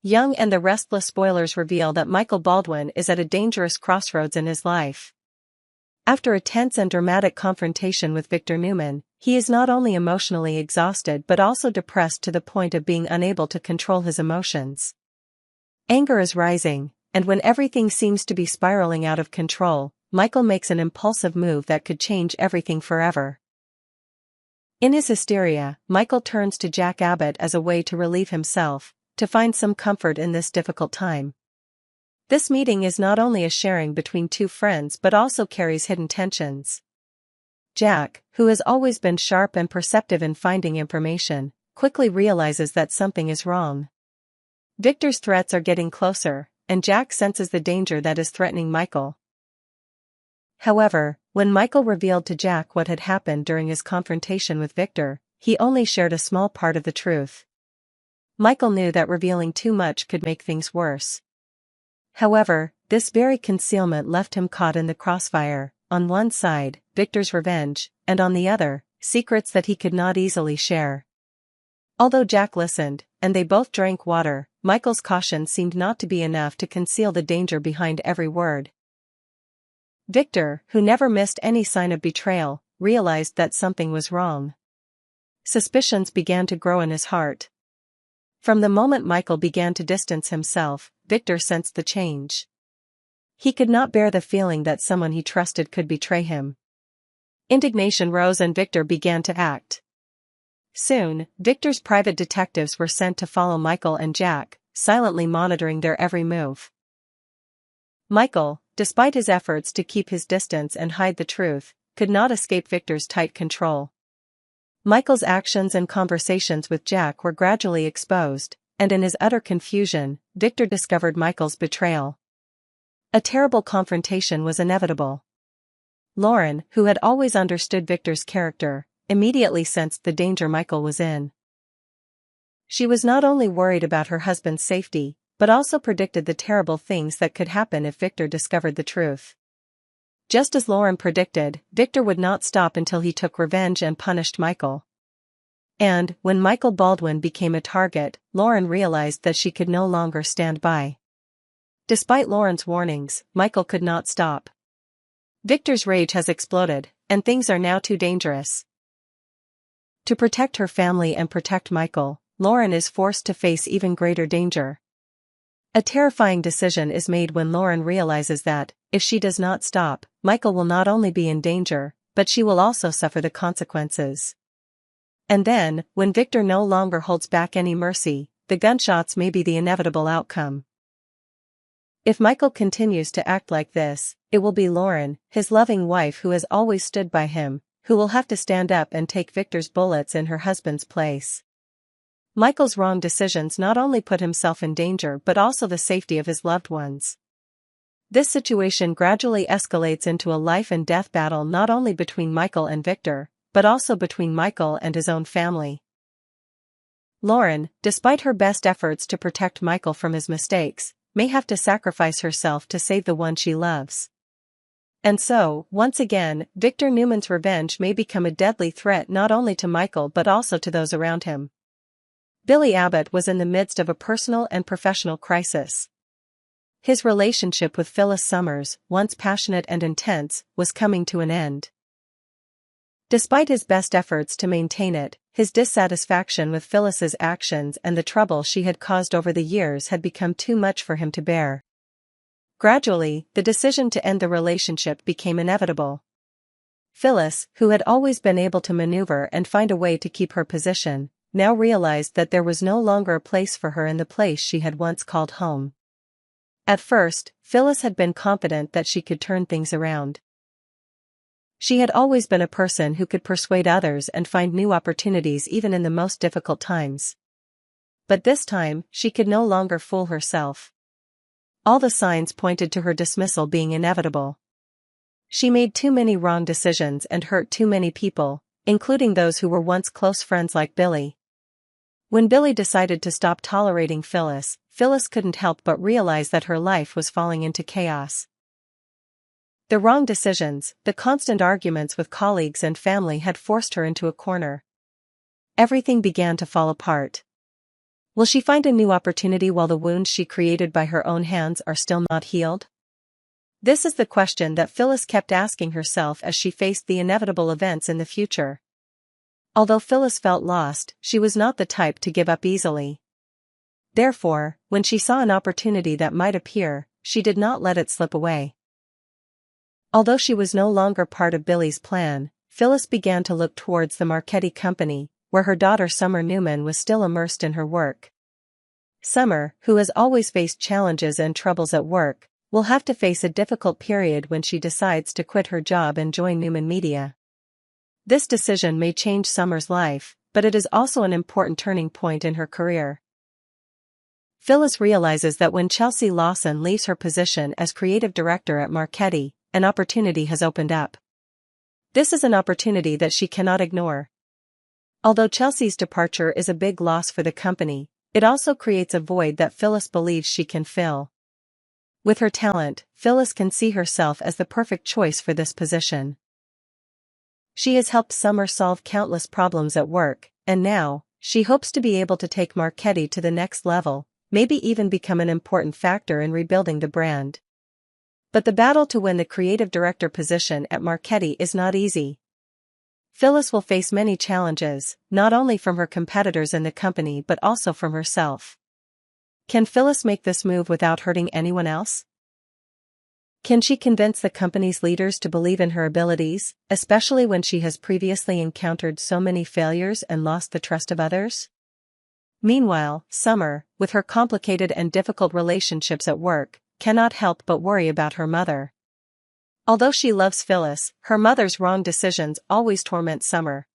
Young and the Restless spoilers reveal that Michael Baldwin is at a dangerous crossroads in his life. After a tense and dramatic confrontation with Victor Newman, he is not only emotionally exhausted but also depressed to the point of being unable to control his emotions. Anger is rising, and when everything seems to be spiraling out of control, Michael makes an impulsive move that could change everything forever. In his hysteria, Michael turns to Jack Abbott as a way to relieve himself, to find some comfort in this difficult time. This meeting is not only a sharing between two friends but also carries hidden tensions. Jack, who has always been sharp and perceptive in finding information, quickly realizes that something is wrong. Victor's threats are getting closer, and Jack senses the danger that is threatening Michael. However, when Michael revealed to Jack what had happened during his confrontation with Victor, he only shared a small part of the truth. Michael knew that revealing too much could make things worse. However, this very concealment left him caught in the crossfire, on one side, Victor's revenge, and on the other, secrets that he could not easily share. Although Jack listened, and they both drank water, Michael's caution seemed not to be enough to conceal the danger behind every word. Victor, who never missed any sign of betrayal, realized that something was wrong. Suspicions began to grow in his heart. From the moment Michael began to distance himself, Victor sensed the change. He could not bear the feeling that someone he trusted could betray him. Indignation rose and Victor began to act. Soon, Victor's private detectives were sent to follow Michael and Jack, silently monitoring their every move. Michael, despite his efforts to keep his distance and hide the truth, could not escape Victor's tight control. Michael's actions and conversations with Jack were gradually exposed, and in his utter confusion, Victor discovered Michael's betrayal. A terrible confrontation was inevitable. Lauren, who had always understood Victor's character, immediately sensed the danger Michael was in. She was not only worried about her husband's safety, but also predicted the terrible things that could happen if Victor discovered the truth. Just as Lauren predicted, Victor would not stop until he took revenge and punished Michael. And, when Michael Baldwin became a target, Lauren realized that she could no longer stand by. Despite Lauren's warnings, Michael could not stop. Victor's rage has exploded, and things are now too dangerous. To protect her family and protect Michael, Lauren is forced to face even greater danger. A terrifying decision is made when Lauren realizes that, if she does not stop, Michael will not only be in danger, but she will also suffer the consequences. And then, when Victor no longer holds back any mercy, the gunshots may be the inevitable outcome. If Michael continues to act like this, it will be Lauren, his loving wife who has always stood by him, who will have to stand up and take Victor's bullets in her husband's place. Michael's wrong decisions not only put himself in danger but also the safety of his loved ones. This situation gradually escalates into a life and death battle not only between Michael and Victor, but also between Michael and his own family. Lauren, despite her best efforts to protect Michael from his mistakes, may have to sacrifice herself to save the one she loves. And so, once again, Victor Newman's revenge may become a deadly threat not only to Michael but also to those around him. Billy Abbott was in the midst of a personal and professional crisis. His relationship with Phyllis Summers, once passionate and intense, was coming to an end. Despite his best efforts to maintain it, his dissatisfaction with Phyllis's actions and the trouble she had caused over the years had become too much for him to bear. Gradually, the decision to end the relationship became inevitable. Phyllis, who had always been able to maneuver and find a way to keep her position, now realized that there was no longer a place for her in the place she had once called home. At first, Phyllis had been confident that she could turn things around. She had always been a person who could persuade others and find new opportunities even in the most difficult times. But this time, she could no longer fool herself. All the signs pointed to her dismissal being inevitable. She made too many wrong decisions and hurt too many people, including those who were once close friends like Billy. When Billy decided to stop tolerating Phyllis, Phyllis couldn't help but realize that her life was falling into chaos. The wrong decisions, the constant arguments with colleagues and family had forced her into a corner. Everything began to fall apart. Will she find a new opportunity while the wounds she created by her own hands are still not healed? This is the question that Phyllis kept asking herself as she faced the inevitable events in the future. Although Phyllis felt lost, she was not the type to give up easily. Therefore, when she saw an opportunity that might appear, she did not let it slip away. Although she was no longer part of Billy's plan, Phyllis began to look towards the Marchetti Company, where her daughter Summer Newman was still immersed in her work. Summer, who has always faced challenges and troubles at work, will have to face a difficult period when she decides to quit her job and join Newman Media. This decision may change Summer's life, but it is also an important turning point in her career. Phyllis realizes that when Chelsea Lawson leaves her position as creative director at Marchetti, an opportunity has opened up. This is an opportunity that she cannot ignore. Although Chelsea's departure is a big loss for the company, it also creates a void that Phyllis believes she can fill. With her talent, Phyllis can see herself as the perfect choice for this position. She has helped Summer solve countless problems at work, and now, she hopes to be able to take Marchetti to the next level, maybe even become an important factor in rebuilding the brand. But the battle to win the creative director position at Marchetti is not easy. Phyllis will face many challenges, not only from her competitors in the company but also from herself. Can Phyllis make this move without hurting anyone else? Can she convince the company's leaders to believe in her abilities, especially when she has previously encountered so many failures and lost the trust of others? Meanwhile, Summer, with her complicated and difficult relationships at work, cannot help but worry about her mother. Although she loves Phyllis, her mother's wrong decisions always torment Summer.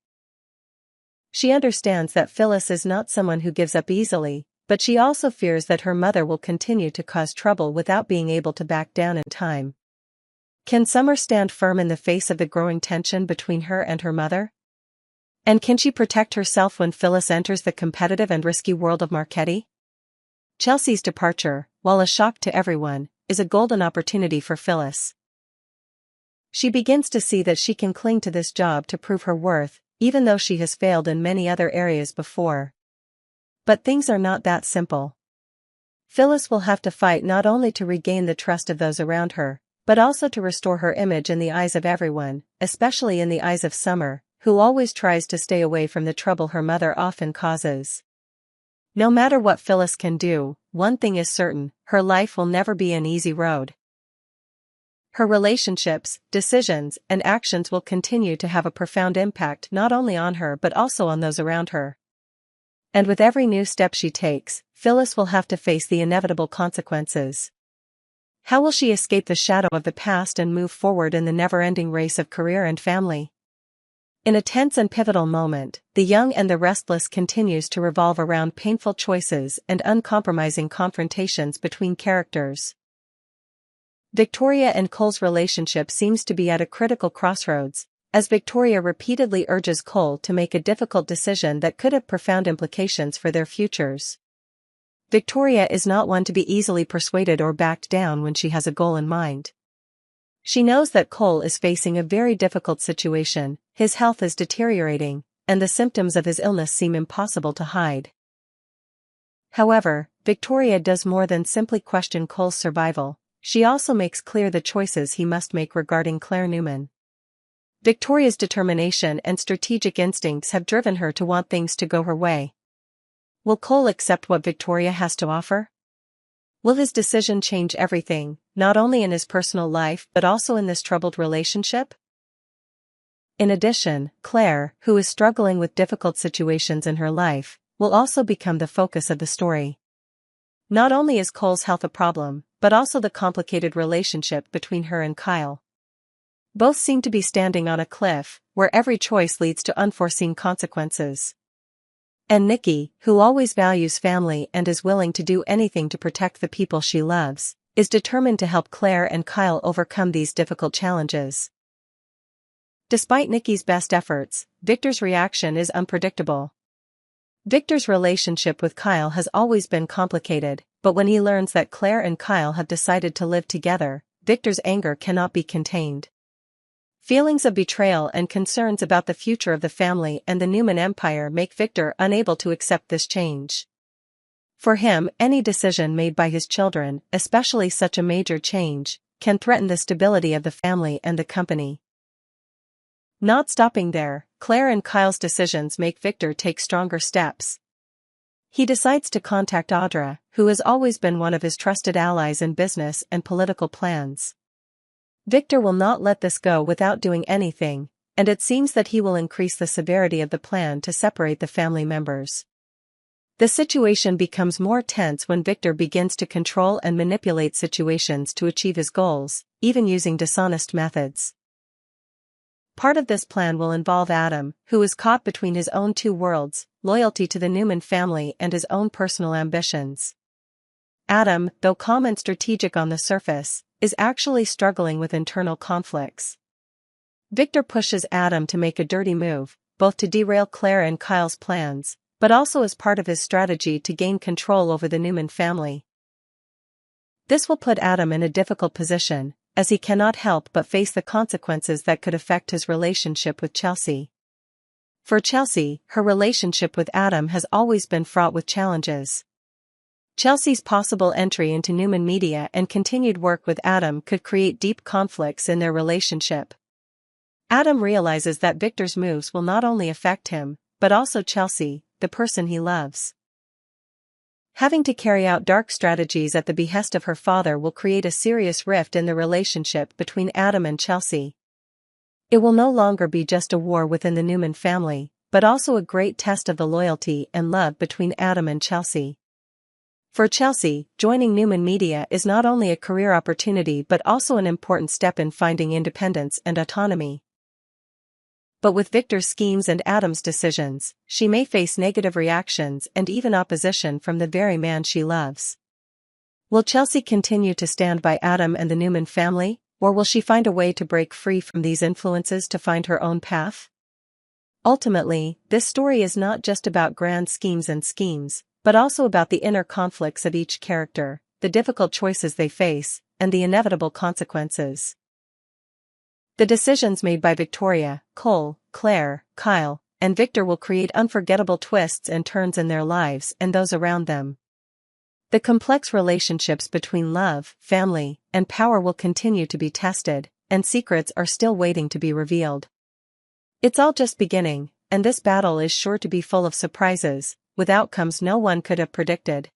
She understands that Phyllis is not someone who gives up easily, but she also fears that her mother will continue to cause trouble without being able to back down in time. Can Summer stand firm in the face of the growing tension between her and her mother? And can she protect herself when Phyllis enters the competitive and risky world of Marchetti? Chelsea's departure, while a shock to everyone, is a golden opportunity for Phyllis. She begins to see that she can cling to this job to prove her worth, even though she has failed in many other areas before. But things are not that simple. Phyllis will have to fight not only to regain the trust of those around her, but also to restore her image in the eyes of everyone, especially in the eyes of Summer, who always tries to stay away from the trouble her mother often causes. No matter what Phyllis can do, one thing is certain: her life will never be an easy road. Her relationships, decisions, and actions will continue to have a profound impact not only on her but also on those around her. And with every new step she takes, Phyllis will have to face the inevitable consequences. How will she escape the shadow of the past and move forward in the never-ending race of career and family? In a tense and pivotal moment, The Young and the Restless continues to revolve around painful choices and uncompromising confrontations between characters. Victoria and Cole's relationship seems to be at a critical crossroads, as Victoria repeatedly urges Cole to make a difficult decision that could have profound implications for their futures. Victoria is not one to be easily persuaded or backed down when she has a goal in mind. She knows that Cole is facing a very difficult situation, his health is deteriorating, and the symptoms of his illness seem impossible to hide. However, Victoria does more than simply question Cole's survival. She also makes clear the choices he must make regarding Claire Newman. Victoria's determination and strategic instincts have driven her to want things to go her way. Will Cole accept what Victoria has to offer? Will his decision change everything, not only in his personal life but also in this troubled relationship? In addition, Claire, who is struggling with difficult situations in her life, will also become the focus of the story. Not only is Cole's health a problem, but also the complicated relationship between her and Kyle. Both seem to be standing on a cliff, where every choice leads to unforeseen consequences. And Nikki, who always values family and is willing to do anything to protect the people she loves, is determined to help Claire and Kyle overcome these difficult challenges. Despite Nikki's best efforts, Victor's reaction is unpredictable. Victor's relationship with Kyle has always been complicated, but when he learns that Claire and Kyle have decided to live together, Victor's anger cannot be contained. Feelings of betrayal and concerns about the future of the family and the Newman empire make Victor unable to accept this change. For him, any decision made by his children, especially such a major change, can threaten the stability of the family and the company. Not stopping there, Claire and Kyle's decisions make Victor take stronger steps. He decides to contact Audra, who has always been one of his trusted allies in business and political plans. Victor will not let this go without doing anything, and it seems that he will increase the severity of the plan to separate the family members. The situation becomes more tense when Victor begins to control and manipulate situations to achieve his goals, even using dishonest methods. Part of this plan will involve Adam, who is caught between his own two worlds, loyalty to the Newman family and his own personal ambitions. Adam, though calm and strategic on the surface, is actually struggling with internal conflicts. Victor pushes Adam to make a dirty move, both to derail Claire and Kyle's plans, but also as part of his strategy to gain control over the Newman family. This will put Adam in a difficult position, as he cannot help but face the consequences that could affect his relationship with Chelsea. For Chelsea, her relationship with Adam has always been fraught with challenges. Chelsea's possible entry into Newman Media and continued work with Adam could create deep conflicts in their relationship. Adam realizes that Victor's moves will not only affect him, but also Chelsea, the person he loves. Having to carry out dark strategies at the behest of her father will create a serious rift in the relationship between Adam and Chelsea. It will no longer be just a war within the Newman family, but also a great test of the loyalty and love between Adam and Chelsea. For Chelsea, joining Newman Media is not only a career opportunity but also an important step in finding independence and autonomy. But with Victor's schemes and Adam's decisions, she may face negative reactions and even opposition from the very man she loves. Will Chelsea continue to stand by Adam and the Newman family, or will she find a way to break free from these influences to find her own path? Ultimately, this story is not just about grand schemes, but also about the inner conflicts of each character, the difficult choices they face, and the inevitable consequences. The decisions made by Victoria, Cole, Claire, Kyle, and Victor will create unforgettable twists and turns in their lives and those around them. The complex relationships between love, family, and power will continue to be tested, and secrets are still waiting to be revealed. It's all just beginning, and this battle is sure to be full of surprises, with outcomes no one could have predicted.